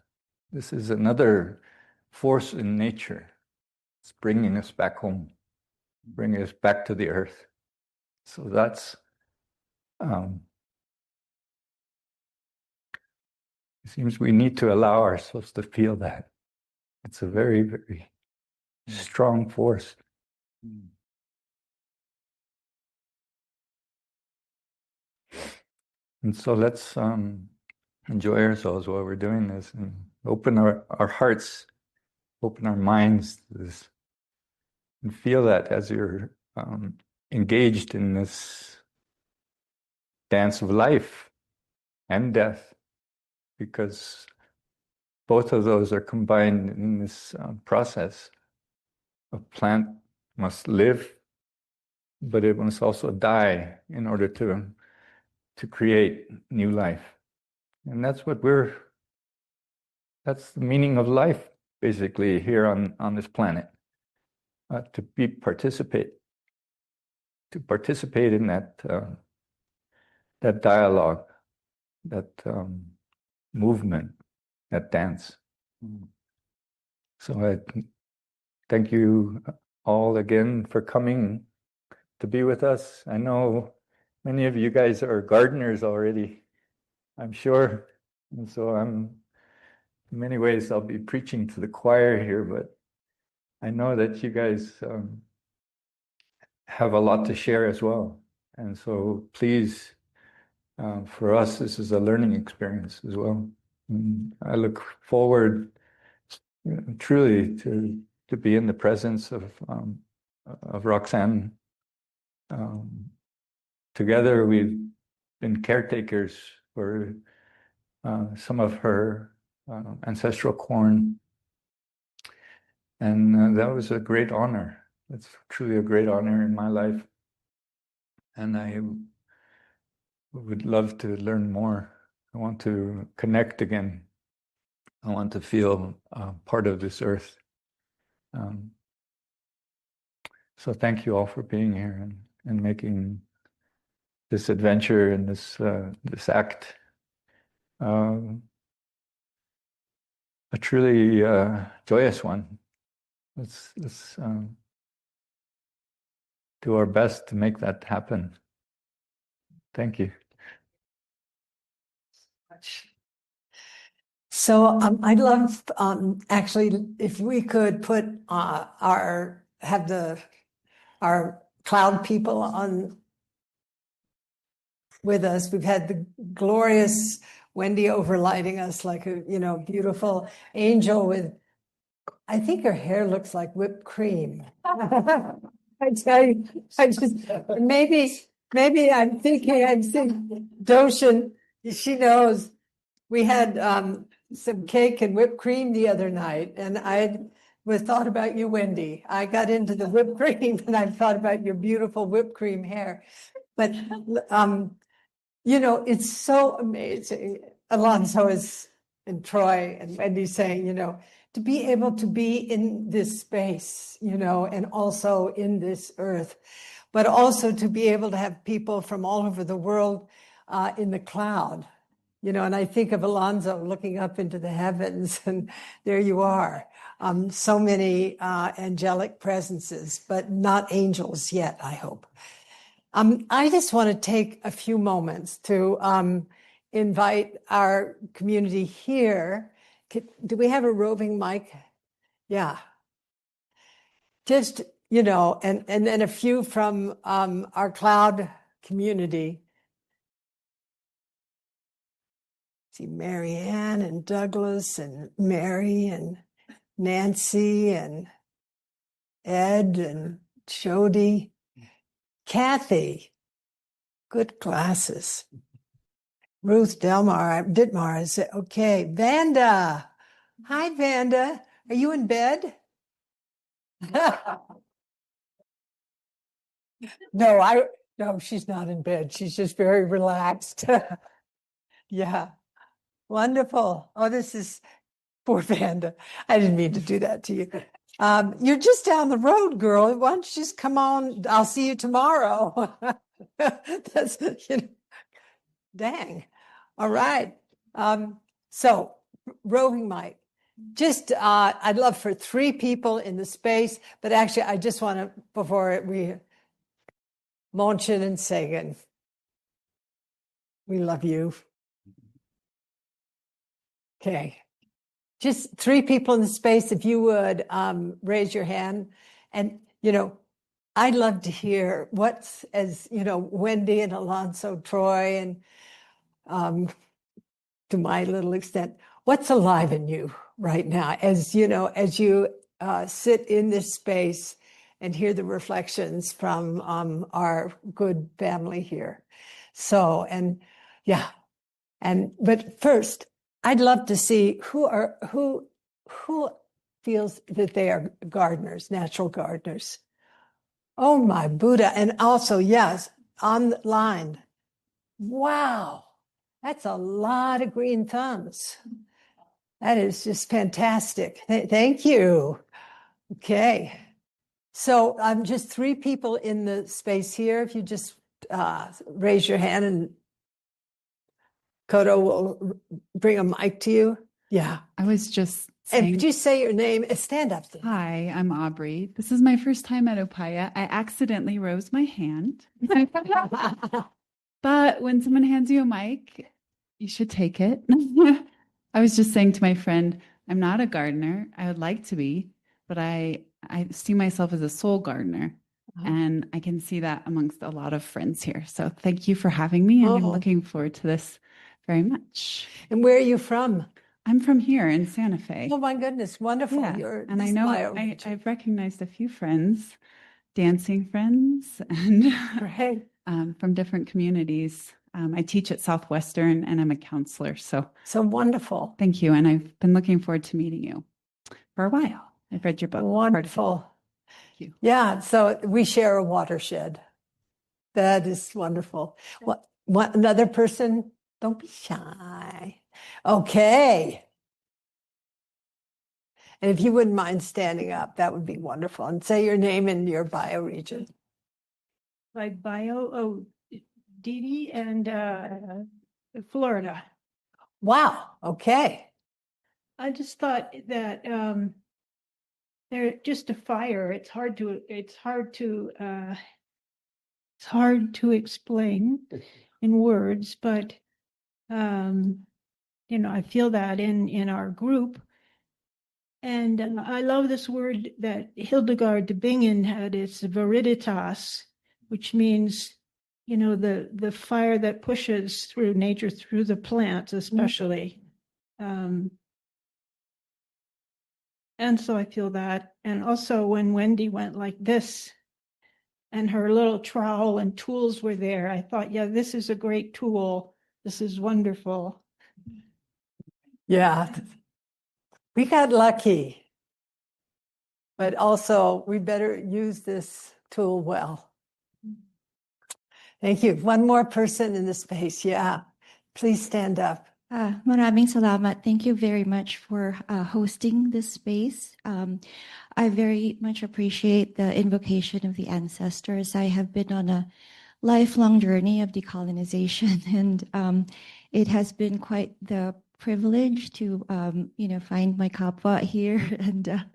This is another force in nature. It's bringing us back home, bringing us back to the earth. So that's, it seems we need to allow ourselves to feel that. It's a very, very strong force. And so let's enjoy ourselves while we're doing this and open our hearts, open our minds to this, and feel that as you're engaged in this dance of life and death, because both of those are combined in this process. A plant must live, but it must also die in order to create new life. And that's the meaning of life, basically, here on this planet. To participate in that that dialogue, that movement, that dance. So I thank you all again for coming to be with us. I know many of you guys are gardeners already, I'm sure. And so in many ways, I'll be preaching to the choir here, but I know that you guys have a lot to share as well. And so please, for us, this is a learning experience as well. And I look forward truly to be in the presence of Roxanne. Together, we've been caretakers for some of her ancestral corn. And that was a great honor. It's truly a great honor in my life. And I would love to learn more. I want to connect again. I want to feel part of this earth. So thank you all for being here and making this adventure and this act a truly joyous one. Let's do our best to make that happen. Thank you. So I'd love, actually, if we could put our cloud people on with us. We've had the glorious Wendy overlighting us like a beautiful angel with, I think her hair looks like whipped cream. I tell you, maybe I'm thinking Doshin, she knows. We had some cake and whipped cream the other night, and I thought about you, Wendy. I got into the whipped cream, and I thought about your beautiful whipped cream hair. But It's so amazing. Alonso is and Troy and Wendy saying, to be able to be in this space, and also in this earth, but also to be able to have people from all over the world in the cloud, and I think of Alonso looking up into the heavens, and there you are. So many angelic presences, but not angels yet, I hope. I just want to take a few moments to invite our community here. Do we have a roving mic? Yeah. Just, and then a few from our cloud community. See Marianne and Douglas and Mary and Nancy and Ed and Jody. Kathy, good glasses. Ruth Dittmar is okay. Vanda. Hi, Vanda. Are you in bed? No, she's not in bed. She's just very relaxed. Yeah. Wonderful. Oh, this is poor Vanda. I didn't mean to do that to you. You're just down the road, girl. Why don't you just come on? I'll see you tomorrow. That's, dang. All right. So, roving mic. Just, I'd love for 3 people in the space, but actually, I just want to, before we, Monchin and Sagan, we love you. Okay. Just 3 people in the space, if you would raise your hand. And, I'd love to hear what's, as, Wendy and Alonso, Troy, and to my little extent, what's alive in you right now as you sit in this space and hear the reflections from our good family here. So, and yeah, but first, I'd love to see who feels that they are gardeners, natural gardeners. Oh my Buddha. And also, yes, online. Wow. That's a lot of green thumbs. That is just fantastic. Thank you. Okay. So just 3 people in the space here. If you just raise your hand, and Kodo will bring a mic to you. Yeah. I was just saying, and could you say your name? Stand up there. Hi, I'm Aubrey. This is my first time at Upaya. I accidentally rose my hand. But when someone hands you a mic, you should take it. I was just saying to my friend, I'm not a gardener. I would like to be, but I see myself as a soul gardener. And I can see that amongst a lot of friends here. So thank you for having me. And I'm looking forward to this very much. And where are you from? I'm from here in Santa Fe. Oh my goodness, wonderful. Yeah. And I know I've recognized a few friends, dancing friends, and from different communities. I teach at Southwestern and I'm a counselor. So wonderful. Thank you. And I've been looking forward to meeting you for a while. I've read your book. Wonderful. Thank you. Yeah. So we share a watershed. That is wonderful. What another person? Don't be shy. Okay. And if you wouldn't mind standing up, that would be wonderful. And say your name and your bioregion. My bio, Dee and Florida. Wow. Okay. I just thought that they're just a fire. It's hard to explain in words, but I feel that in our group. And I love this word that Hildegard de Bingen had. It's viriditas, which means, the fire that pushes through nature, through the plants, especially. And so I feel that. And also when Wendy went like this and her little trowel and tools were there, I thought, yeah, this is a great tool. This is wonderful. Yeah. We got lucky, but also we better use this tool well. Thank you. One more person in the space. Yeah. Please stand up. Maraming salamat. Thank you very much for hosting this space. I very much appreciate the invocation of the ancestors. I have been on a lifelong journey of decolonization, and it has been quite the privilege to, find my kapwa here and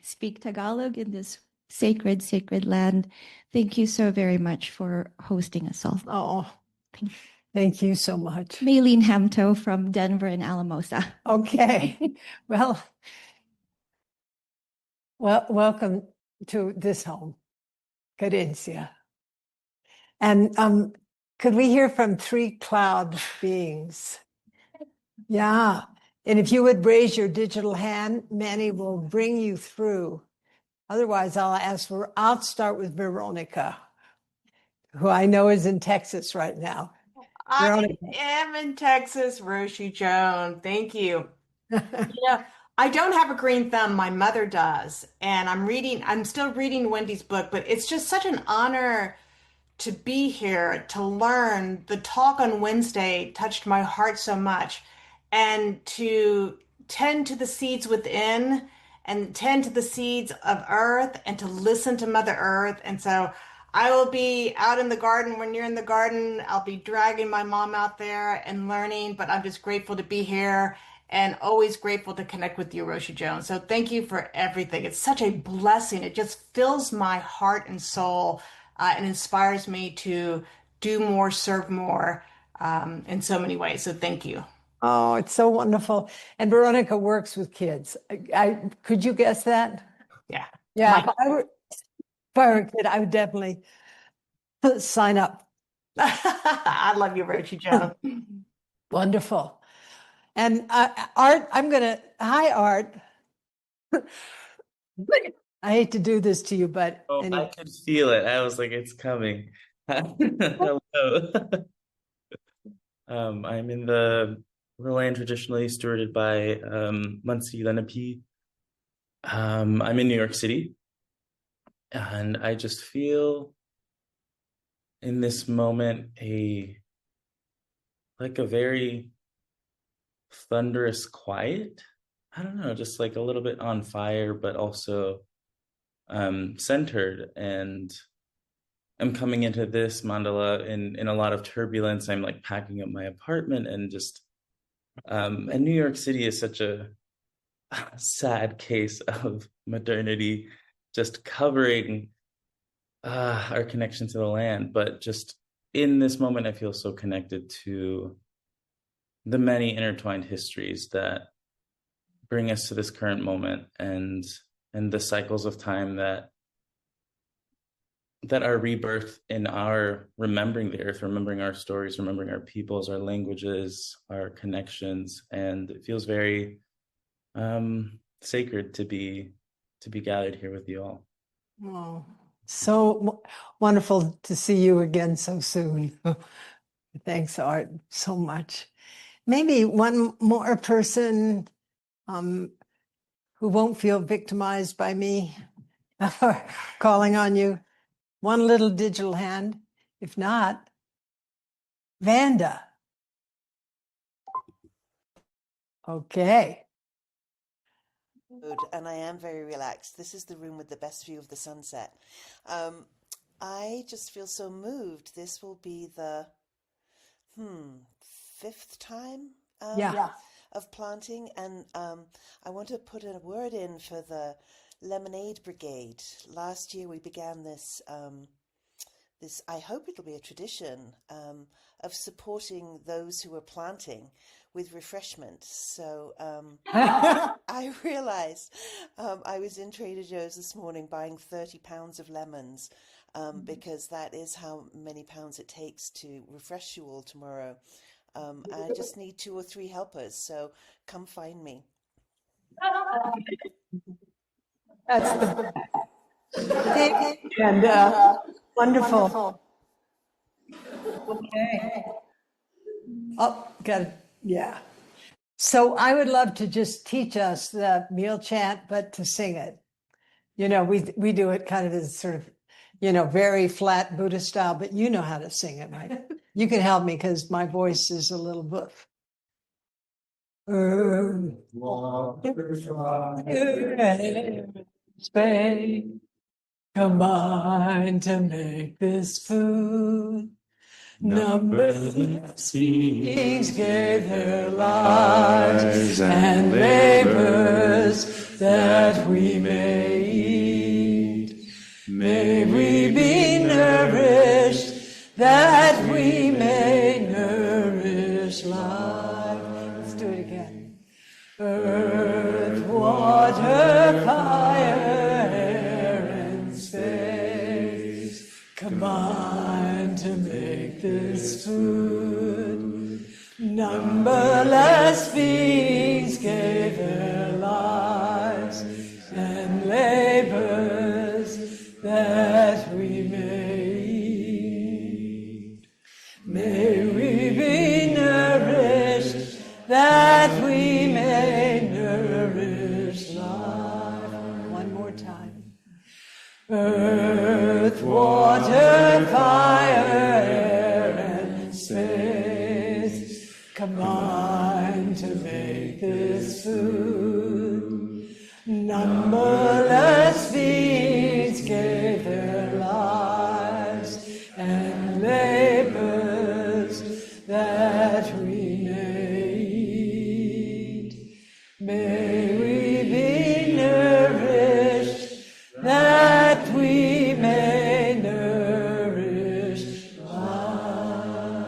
speak Tagalog in this sacred land. Thank you so very much for hosting us all. Oh, thank you so much. Maylene Hamto from Denver and Alamosa. Okay. Well, welcome to this home, querencia. And could we hear from 3 cloud beings? Yeah. And if you would raise your digital hand, Manny will bring you through. Otherwise, I'll start with Veronica, who I know is in Texas right now. I am in Texas, Roshi Joan. Thank you. I don't have a green thumb. My mother does. And I'm still reading Wendy's book, but it's just such an honor to be here, to learn. The talk on Wednesday touched my heart so much. And to tend to the seeds within and tend to the seeds of earth and to listen to Mother Earth. And so I will be out in the garden when you're in the garden. I'll be dragging my mom out there and learning, but I'm just grateful to be here and always grateful to connect with you, Roshi Joan. So thank you for everything. It's such a blessing. It just fills my heart and soul and inspires me to do more, serve more in so many ways. So thank you. Oh, it's so wonderful. And Veronica works with kids. Could you guess that? Yeah. Yeah. If I were a kid, I would definitely sign up. I love you, Roshi Joan. Wonderful. And Art, hi, Art. I hate to do this to you, but anyway. I could feel it. I was like, it's coming. Hello. I'm in the land traditionally stewarded by Muncie Lenape. I'm in New York City, and I just feel in this moment a very thunderous quiet. I don't know, just like a little bit on fire, but also centered. And I'm coming into this mandala in a lot of turbulence. I'm like packing up my apartment and just and New York City is such a sad case of modernity, just covering our connection to the land. But just in this moment, I feel so connected to the many intertwined histories that bring us to this current moment, and the cycles of time that are rebirth in our remembering the earth, remembering our stories, remembering our peoples, our languages, our connections. And it feels very sacred to be gathered here with you all. Oh, so wonderful to see you again so soon. Thanks, Art, so much. Maybe one more person who won't feel victimized by me calling on you. One little digital hand. If not, Vanda. Okay. Good, and I am very relaxed. This is the room with the best view of the sunset. I just feel so moved. This will be the 5th time of planting, and I want to put a word in for the Lemonade Brigade. Last year we began this, I hope it'll be a tradition, of supporting those who are planting with refreshment. So I realized I was in Trader Joe's this morning buying 30 pounds of lemons because that is how many pounds it takes to refresh you all tomorrow. I just need 2 or 3 helpers, so come find me. That's the and wonderful. Okay. Oh, got it. Yeah. So I would love to just teach us the meal chant, but to sing it. You know, we do it kind of as sort of very flat Buddhist style, but you know how to sing it, right? You can help me because my voice is a little boof. Earth, water, fire, and space combine to make this food. Numberless beings gave their lives and labors that we may eat. May we be nourished that we may nourish life. Let's do it again. Earth, water, fire, air, and space combine to make this food. Numberless beings gave their lives and labors that we may eat. May we be nourished that we may nourish life. One more time. Earth, water, fire, air, and space combine to make this food. Numberless beings gave their lives and labors that we may eat. May we be nourished that we may nourish life.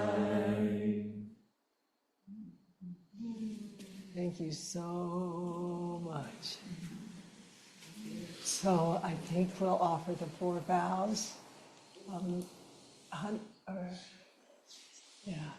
Thank you so much. So I think we'll offer the 4 vows. Yeah.